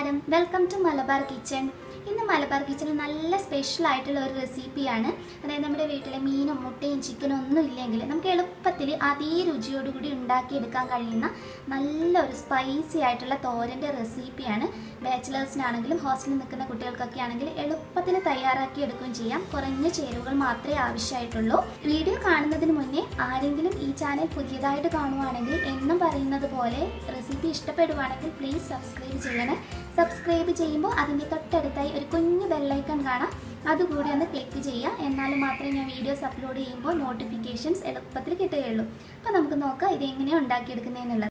നമസ്കാരം, welcome to Malabar kitchen. ഇന്ന് മലബാർ കിച്ചണിൽ നല്ല സ്പെഷ്യൽ ആയിട്ടുള്ള ഒരു റെസിപ്പിയാണ്. അതായത് നമ്മുടെ വീട്ടിലെ മീനും മുട്ടയും ചിക്കനും ഒന്നും ഇല്ലെങ്കിൽ നമുക്ക് എളുപ്പത്തിൽ അതേ രുചിയോടുകൂടി ഉണ്ടാക്കിയെടുക്കാൻ കഴിയുന്ന നല്ലൊരു സ്പൈസി ആയിട്ടുള്ള തോരൻ്റെ റെസിപ്പിയാണ്. ബാച്ചിലേഴ്സിനാണെങ്കിലും ഹോസ്റ്റലിൽ നിൽക്കുന്ന കുട്ടികൾക്കൊക്കെ ആണെങ്കിൽ എളുപ്പത്തിൽ തയ്യാറാക്കി എടുക്കുകയും ചെയ്യാം. കുറഞ്ഞ ചേരുവകൾ മാത്രമേ ആവശ്യമായിട്ടുള്ളൂ. വീഡിയോ കാണുന്നതിന് മുന്നേ ആരെങ്കിലും ഈ ചാനൽ പുതിയതായിട്ട് കാണുവാണെങ്കിൽ എന്നും പറയുന്നത് പോലെ റെസിപ്പി ഇഷ്ടപ്പെടുവാണെങ്കിൽ പ്ലീസ് സബ്സ്ക്രൈബ് ചെയ്യണേ. സബ്സ്ക്രൈബ് ചെയ്യുമ്പോൾ അതിൻ്റെ തൊട്ടടുത്തായി ഒരു കുഞ്ഞു ബെല്ലൈക്കൺ കാണാം, അതുകൂടി ഒന്ന് ക്ലിക്ക് ചെയ്യുക. എന്നാൽ മാത്രമേ ഞാൻ വീഡിയോസ് അപ്ലോഡ് ചെയ്യുമ്പോൾ നോട്ടിഫിക്കേഷൻസ് എളുപ്പത്തിൽ കിട്ടുകയുള്ളൂ. അപ്പോൾ നമുക്ക് നോക്കാം ഇത് എങ്ങനെയാണ് ഉണ്ടാക്കിയെടുക്കുന്നതെന്നുള്ളത്.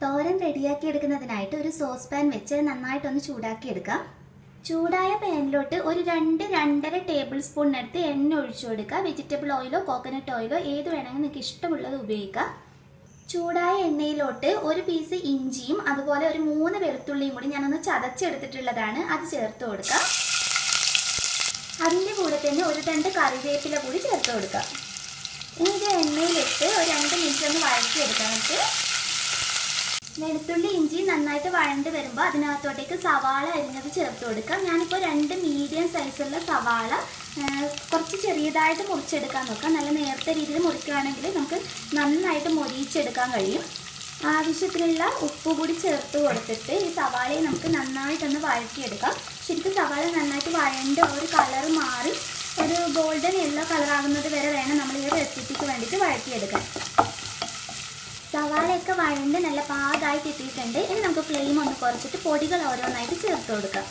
തോരൻ റെഡിയാക്കി എടുക്കുന്നതിനായിട്ട് ഒരു സോസ് പാൻ വെച്ച് നന്നായിട്ടൊന്ന് ചൂടാക്കി എടുക്കാം. ചൂടായ പാനിലോട്ട് ഒരു 2-2.5 ടേബിൾ സ്പൂണിനടുത്ത് എണ്ണ ഒഴിച്ചു കൊടുക്കുക. വെജിറ്റബിൾ ഓയിലോ കോക്കനട്ട് ഓയിലോ ഏത് വേണമെങ്കിൽ നിങ്ങൾക്ക് ഇഷ്ടമുള്ളത് ഉപയോഗിക്കാം. ചൂടായ എണ്ണയിലോട്ട് ഒരു പീസ് ഇഞ്ചിയും അതുപോലെ ഒരു 3 വെളുത്തുള്ളിയും കൂടി ഞാനൊന്ന് ചതച്ചെടുത്തിട്ടുള്ളതാണ്, അത് ചേർത്ത് കൊടുക്കാം. അതിൻ്റെ കൂടെ തന്നെ ഒരു 2 കറിവേപ്പില കൂടി ചേർത്ത് കൊടുക്കാം. ഇനി ഇത് എണ്ണയിലിട്ട് ഒരു 2 മിനിറ്റ് ഒന്ന് വഴറ്റിയെടുക്കാം. നമുക്ക് വെളുത്തുള്ളി ഇഞ്ചി നന്നായിട്ട് വഴണ്ട് വരുമ്പോൾ അതിനകത്തോട്ടേക്ക് സവാള അരിഞ്ഞത് ചേർത്ത് കൊടുക്കാം. ഞാനിപ്പോൾ 2 മീഡിയം സൈസുള്ള സവാള കുറച്ച് ചെറിയതായിട്ട് മുറിച്ചെടുക്കാൻ നോക്കാം. നല്ല നേരത്തെ രീതിയിൽ മുറിക്കുകയാണെങ്കിൽ നമുക്ക് നന്നായിട്ട് മൊരിയിച്ചെടുക്കാൻ കഴിയും. ആവശ്യത്തിനുള്ള ഉപ്പ് കൂടി ചേർത്ത് കൊടുത്തിട്ട് ഈ സവാളയെ നമുക്ക് നന്നായിട്ടൊന്ന് വഴറ്റിയെടുക്കാം. ശരിക്കും സവാള നന്നായിട്ട് വഴണ്ട് ഒരു കളർ മാറി ഒരു ഗോൾഡൻ യെല്ലോ കളറാകുന്നത് വരെ വേണം നമ്മൾ ഈ റെസിപ്പിക്ക് വേണ്ടിയിട്ട് വഴറ്റിയെടുക്കാൻ. സവാളയൊക്കെ വഴണ്ട് നല്ല പാകമായി കിട്ടിയിട്ടുണ്ട്. ഇനി നമുക്ക് ഫ്ലെയിം ഒന്ന് കുറച്ചിട്ട് പൊടികൾ ഓരോന്നായിട്ട് ചേർത്ത് കൊടുക്കാം.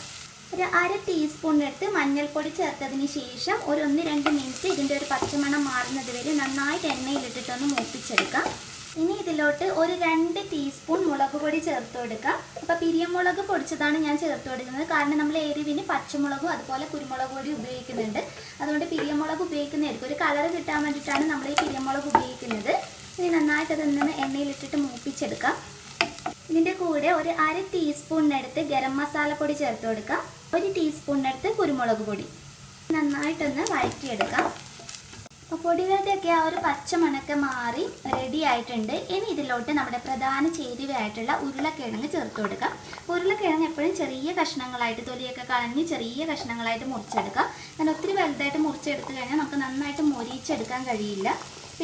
ഒരു 1/2 ടീസ്പൂണിനടുത്ത് മഞ്ഞൾപ്പൊടി ചേർത്തതിന് ശേഷം ഒരു 1-2 മിനിറ്റ് ഇതിൻ്റെ ഒരു പച്ചമണം മാറുന്നത് വരെ നന്നായിട്ട് എണ്ണയിലിട്ടിട്ടൊന്ന് മൂപ്പിച്ചെടുക്കാം. ഇനി ഇതിലോട്ട് ഒരു 2 ടീസ്പൂൺ മുളക് പൊടി ചേർത്ത് കൊടുക്കാം. അപ്പോൾ പിരിയമുളക് പൊടിച്ചതാണ് ഞാൻ ചേർത്ത് കൊടുക്കുന്നത്. കാരണം നമ്മൾ എരിവിന് പച്ചമുളകും അതുപോലെ കുരുമുളക് പൊടി ഉപയോഗിക്കുന്നുണ്ട്. അതുകൊണ്ട് പിരിയമുളക് ഉപയോഗിക്കുന്നതായിരിക്കും ഒരു കളർ കിട്ടാൻ വേണ്ടിയിട്ടാണ് നമ്മൾ ഈ പിരിയമുളക് ഉപയോഗിക്കുന്നത്. ഇനി നന്നായിട്ട് അതൊന്ന് എണ്ണയിലിട്ടിട്ട് മൂപ്പിച്ചെടുക്കാം. ഇതിൻ്റെ കൂടെ ഒരു 1/2 ടീസ്പൂണിനടുത്ത് ഗരം മസാല പൊടി ചേർത്ത് കൊടുക്കാം. 1 ടീസ്പൂണിനടുത്ത് കുരുമുളക് പൊടി നന്നായിട്ടൊന്ന് വഴറ്റിയെടുക്കാം. അപ്പോൾ പൊടികളുടെയൊക്കെ ആ ഒരു പച്ചമണക്ക മാറി റെഡി ആയിട്ടുണ്ട്. ഇനി ഇതിലോട്ട് നമ്മുടെ പ്രധാന ചേരുവയായിട്ടുള്ള ഉരുളക്കിഴങ്ങ് ചേർത്ത് കൊടുക്കാം. ഉരുളക്കിഴങ്ങ് എപ്പോഴും ചെറിയ കഷ്ണങ്ങളായിട്ട് തൊലിയൊക്കെ കളഞ്ഞ് ചെറിയ കഷ്ണങ്ങളായിട്ട് മുറിച്ചെടുക്കാം. കാരണം ഒത്തിരി വലുതായിട്ട് മുറിച്ചെടുത്ത് കഴിഞ്ഞാൽ നമുക്ക് നന്നായിട്ട് മൊരിയിച്ചെടുക്കാൻ കഴിയില്ല.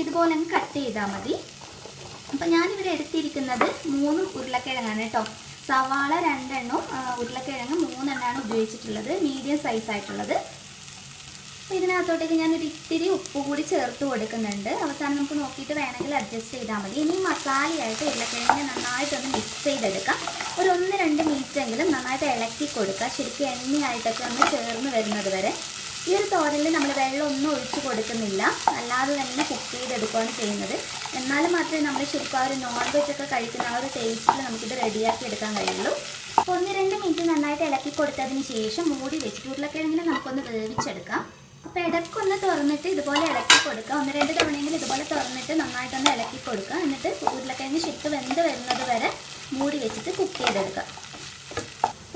ഇതുപോലെ അങ്ങ് കട്ട് ചെയ്താൽ മതി. അപ്പോൾ ഞാനിവിടെ എടുത്തിരിക്കുന്നത് 3 ഉരുളക്കിഴങ്ങാണ് കേട്ടോ. സവാള 2 എണ്ണവും ഉരുളക്കിഴങ്ങ് 3 എണ്ണമാണ് ഉപയോഗിച്ചിട്ടുള്ളത്, മീഡിയം സൈസ് ആയിട്ടുള്ളത്. അപ്പോൾ ഇതിനകത്തോട്ടേക്ക് ഞാനൊരു ഇത്തിരി ഉപ്പ് കൂടി ചേർത്ത് കൊടുക്കുന്നുണ്ട്. അവസാനം നമുക്ക് നോക്കിയിട്ട് വേണമെങ്കിൽ അഡ്ജസ്റ്റ് ചെയ്താൽ മതി. ഇനി മസാലയായിട്ട് ഉരുളക്കിഴങ്ങിനെ നന്നായിട്ടൊന്ന് മിക്സ് ചെയ്തെടുക്കാം. ഒരു 1-2 മിനിറ്റ് എങ്കിലും നന്നായിട്ട് ഇളക്കി കൊടുക്കുക, ശരിക്കും എണ്ണയായിട്ടൊക്കെ ഒന്ന് ചേർന്ന് വരുന്നത് വരെ. ഈ ഒരു തോരനിൽ നമ്മൾ വെള്ളമൊന്നും ഒഴിച്ച് കൊടുക്കുന്നില്ല, അല്ലാതെ തന്നെ കുക്ക് ചെയ്തെടുക്കുകയാണ് ചെയ്യുന്നത്. എന്നാൽ മാത്രമേ നമ്മൾ ശരിക്കും ആ ഒരു നോൺ വെജ് ഒക്കെ കഴിക്കുന്ന ആ ഒരു ടേസ്റ്റിൽ നമുക്കിത് റെഡിയാക്കി എടുക്കാൻ കഴിയുള്ളൂ. അപ്പോൾ 1-2 മിനിറ്റ് നന്നായിട്ട് ഇളക്കി കൊടുത്തതിന് ശേഷം മൂടി വെച്ചിട്ട് ഉരുളക്കിഴങ്ങിനെ നമുക്കൊന്ന് വേവിച്ചെടുക്കാം. അപ്പോൾ ഇടയ്ക്കൊന്ന് തുറന്നിട്ട് ഇതുപോലെ ഇളക്കി കൊടുക്കുക. 1-2 തവണയെങ്കിലും ഇതുപോലെ തുറന്നിട്ട് നന്നായിട്ടൊന്ന് ഇളക്കി കൊടുക്കുക. എന്നിട്ട് ഉരുളക്കിഴങ്ങ് ശരിക്കും വെന്ത് വരുന്നത് വരെ മൂടി വെച്ചിട്ട് കുക്ക് ചെയ്തെടുക്കുക.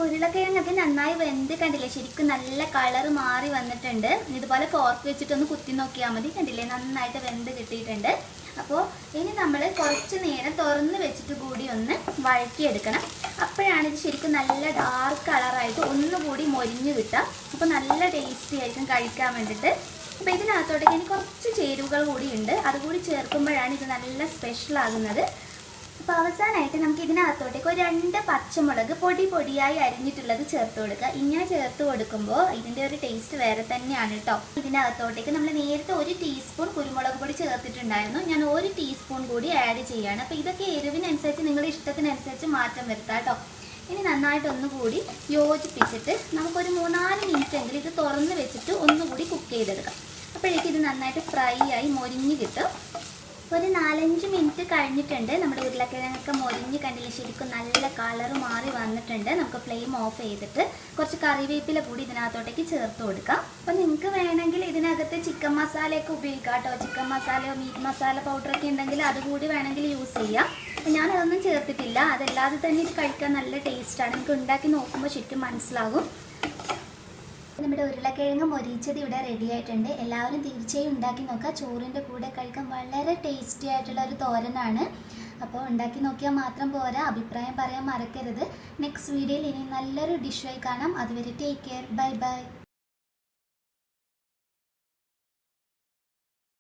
ഉരുളക്കിഴങ്ങൊക്കെ നന്നായി വെന്ത് കണ്ടില്ലേ, ശരിക്കും നല്ല കളർ മാറി വന്നിട്ടുണ്ട്. ഇതുപോലെ ഫോർക്ക് വെച്ചിട്ടൊന്ന് കുത്തി നോക്കിയാൽ മതി. കണ്ടില്ലേ, നന്നായിട്ട് വെന്ത് കിട്ടിയിട്ടുണ്ട്. അപ്പോൾ ഇനി നമ്മൾ കുറച്ച് നേരം തുറന്ന് വെച്ചിട്ട് കൂടി ഒന്ന് വഴറ്റിയെടുക്കണം. അപ്പോഴാണ് ഇത് ശരിക്കും നല്ല ഡാർക്ക് കളറായിട്ട് ഒന്നുകൂടി മൊരിഞ്ഞ് കിട്ടുക. അപ്പോൾ നല്ല ടേസ്റ്റി ആയിരിക്കും കഴിക്കാൻ വേണ്ടിയിട്ട്. അപ്പോൾ ഇതിനകത്തോട്ടേക്ക് ഇനി കുറച്ച് ചേരുവകൾ കൂടിയുണ്ട്, അതുകൂടി ചേർക്കുമ്പോഴാണ് ഇത് നല്ല സ്പെഷ്യൽ ആകുന്നത്. അപ്പോൾ അവസാനമായിട്ട് നമുക്ക് ഇതിനകത്തോട്ടേക്ക് ഒരു 2 പച്ചമുളക് പൊടിയായി അരിഞ്ഞിട്ടുള്ളത് ചേർത്ത് കൊടുക്കുക. ഇങ്ങനെ ചേർത്ത് കൊടുക്കുമ്പോൾ ഇതിൻ്റെ ഒരു ടേസ്റ്റ് വേറെ തന്നെയാണ് കേട്ടോ. ഇതിനകത്തോട്ടേക്ക് നമ്മൾ നേരത്തെ 1 ടീസ്പൂൺ കുരുമുളക് പൊടി ചേർത്തിട്ടുണ്ടായിരുന്നു, ഞാൻ 1 ടീസ്പൂൺ കൂടി ആഡ് ചെയ്യുകയാണ്. അപ്പോൾ ഇതൊക്കെ എരിവിനനുസരിച്ച് നിങ്ങളുടെ ഇഷ്ടത്തിനനുസരിച്ച് മാറ്റം വരുത്താം കേട്ടോ. ഇനി നന്നായിട്ടൊന്നുകൂടി യോജിപ്പിച്ചിട്ട് നമുക്കൊരു 3-4 മിനിറ്റ് എങ്കിലും ഇത് തുറന്ന് വെച്ചിട്ട് ഒന്നുകൂടി കുക്ക് ചെയ്തെടുക്കാം. അപ്പോഴേക്കും ഇത് നന്നായിട്ട് ഫ്രൈ ആയി മൊരിഞ്ഞ് കിട്ടും. ഒരു 4-5 മിനിറ്റ് കഴിഞ്ഞിട്ടുണ്ട്. നമ്മുടെ ഉരുളക്കിഴങ്ങൊക്കെ മൊരിഞ്ഞ് കണ്ടില്ലേ, ശരിക്കും നല്ല കളർ മാറി വന്നിട്ടുണ്ട്. നമുക്ക് ഫ്ലെയിം ഓഫ് ചെയ്തിട്ട് കുറച്ച് കറിവേപ്പില കൂടി ഇതിനകത്തോട്ടേക്ക് ചേർത്ത് കൊടുക്കാം. അപ്പോൾ നിങ്ങൾക്ക് വേണമെങ്കിൽ ഇതിനകത്ത് ചിക്കൻ മസാലയൊക്കെ ഉപയോഗിക്കാം കേട്ടോ. ചിക്കൻ മസാലയോ മീറ്റ് മസാല പൗഡറൊക്കെ ഉണ്ടെങ്കിൽ അതുകൂടി വേണമെങ്കിൽ യൂസ് ചെയ്യാം. അപ്പോൾ ഞാനതൊന്നും ചേർത്തിട്ടില്ല. അതല്ലാതെ തന്നെ ഇത് കഴിക്കാൻ നല്ല ടേസ്റ്റാണ്. നിങ്ങൾക്ക് ഉണ്ടാക്കി നോക്കുമ്പോൾ ശരിക്കും മനസ്സിലാകും. നമ്മുടെ ഉരുളക്കിഴങ്ങ് മൊരിച്ചത് ഇവിടെ റെഡി ആയിട്ടുണ്ട്. എല്ലാവരും തീർച്ചയായും ഉണ്ടാക്കി നോക്കുക. ചോറിൻ്റെ കൂടെ കഴിക്കാൻ വളരെ ടേസ്റ്റി ആയിട്ടുള്ള ഒരു തോരനാണ്. അപ്പോൾ ഉണ്ടാക്കി നോക്കിയാൽ മാത്രം പോരാ, അഭിപ്രായം പറയാൻ മറക്കരുത്. നെക്സ്റ്റ് വീഡിയോയിൽ ഇനി നല്ലൊരു ഡിഷായി കാണാം. അതുവരെ ടേക്ക് കെയർ, ബൈ ബൈ.